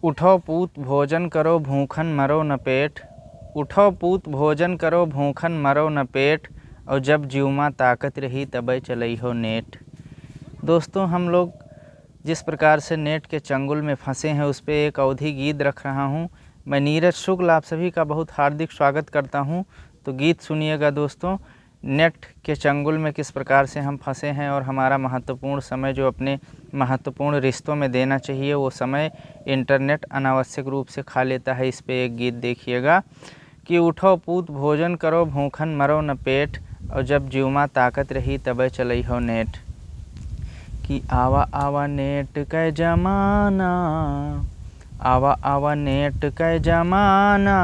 उठो पूत भोजन करो भूखन मरो न पेट। उठो पूत भोजन करो भूखन मरो न पेट। और जब जीवमा ताकत रही तबै चलइहो नेट। दोस्तों, हम लोग जिस प्रकार से नेट के चंगुल में फंसे हैं उस पर एक अवधि गीत रख रहा हूं। मैं नीरज शुक्ल आप सभी का बहुत हार्दिक स्वागत करता हूं। तो गीत सुनिएगा दोस्तों। नेट के चंगुल में किस प्रकार से हम फंसे हैं और हमारा महत्वपूर्ण समय जो अपने महत्वपूर्ण रिश्तों में देना चाहिए वो समय इंटरनेट अनावश्यक रूप से खा लेता है। इस पे एक गीत देखिएगा कि उठो पूत भोजन करो भूखन मरो न पेट। और जब जीवमा ताकत रही तबै चलइहो नेट। कि आवा आवा नेट कै जमाना, आवा आवा नेट कै जमाना,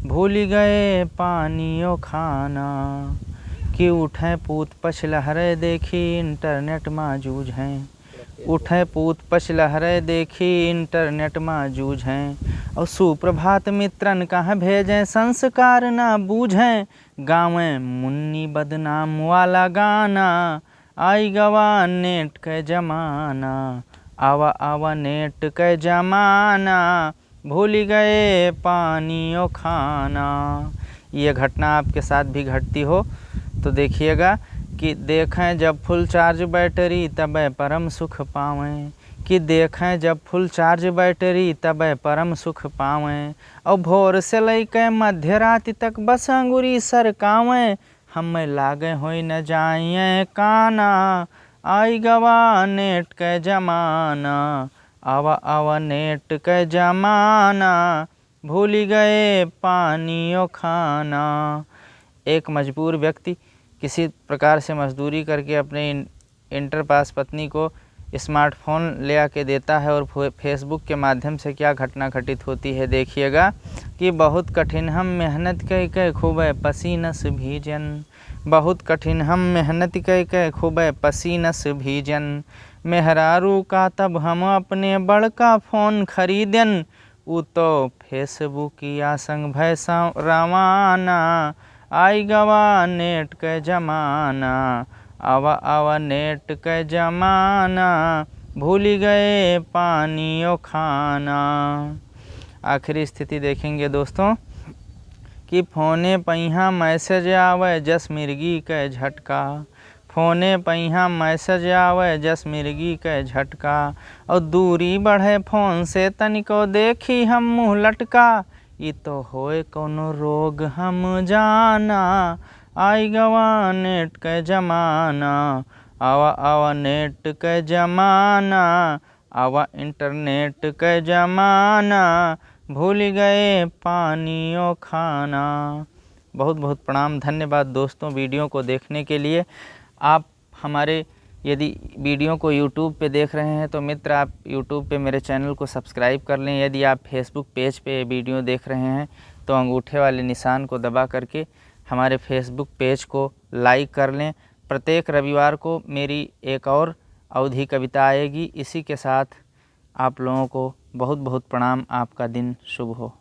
भूल गए पानियो खाना। कि उठे पूत पछलहरे देखी इंटरनेट माँ जूझें। उठे पूत पछलहरे देखी इंटरनेट माँ जूझें। और सुप्रभात मित्रन कहाँ भेजें संस्कार ना बूझें। गावें मुन्नी बदनाम वाला गाना, आई गवा नेट कै जमाना। आवा आवा नेट कै जमाना, भूल गए पानियो खाना। ये घटना आपके साथ भी घटती हो तो देखिएगा कि देखें जब फुल चार्ज बैटरी तबै परम सुख पावें। कि देखें जब फुल चार्ज बैटरी तबै परम सुख पावें। और भोर से लैके मध्य राति तक बस अंगुरी सरकावें। हमें लागे होई न जाइए काना, आई गवा नेट कै जमाना। आवा आवा नेट कै जमाना, भूल गए पानियो खाना। एक मजबूर व्यक्ति किसी प्रकार से मजदूरी करके अपने इंटर पास पत्नी को स्मार्टफोन ले आके देता है और फेसबुक के माध्यम से क्या घटना घटित होती है देखिएगा कि बहुत कठिन हम मेहनत कै खूबे पसीनस भीजन। बहुत कठिन हम मेहनत कै खूबे पसीनस भीजन। मेहरारू का तब हम अपने बड़का फ़ोन खरीदन। उ तो फेसबुक या संग भैसा रवाना, आई गवा नेट कै जमाना। आवा आवा नेट कै जमाना, भूल गए पानियो खाना। आखिरी स्थिति देखेंगे दोस्तों कि फोने पहिया मैसेज आवे जस मिर्गी कै झटका। फोने पहिया मैसेज आवे जस मिर्गी कै झटका। और दूरी बढ़े फोन से तनिको देखी हम मुँह लटका। ई तो होए कोनो रोग हम जाना, आई गवा नेट कै जमाना। आवा आवा नेट कै जमाना, आवा इंटरनेट कै जमाना, भूल गए पानियो खाना। बहुत बहुत प्रणाम, धन्यवाद दोस्तों वीडियो को देखने के लिए। आप हमारे यदि वीडियो को YouTube पे देख रहे हैं तो मित्र आप YouTube पे मेरे चैनल को सब्सक्राइब कर लें। यदि आप Facebook पेज पे वीडियो देख रहे हैं तो अंगूठे वाले निशान को दबा करके हमारे Facebook पेज को लाइक कर लें। प्रत्येक रविवार को मेरी एक और अवधि कविता आएगी। इसी के साथ आप लोगों को बहुत बहुत प्रणाम। आपका दिन शुभ हो।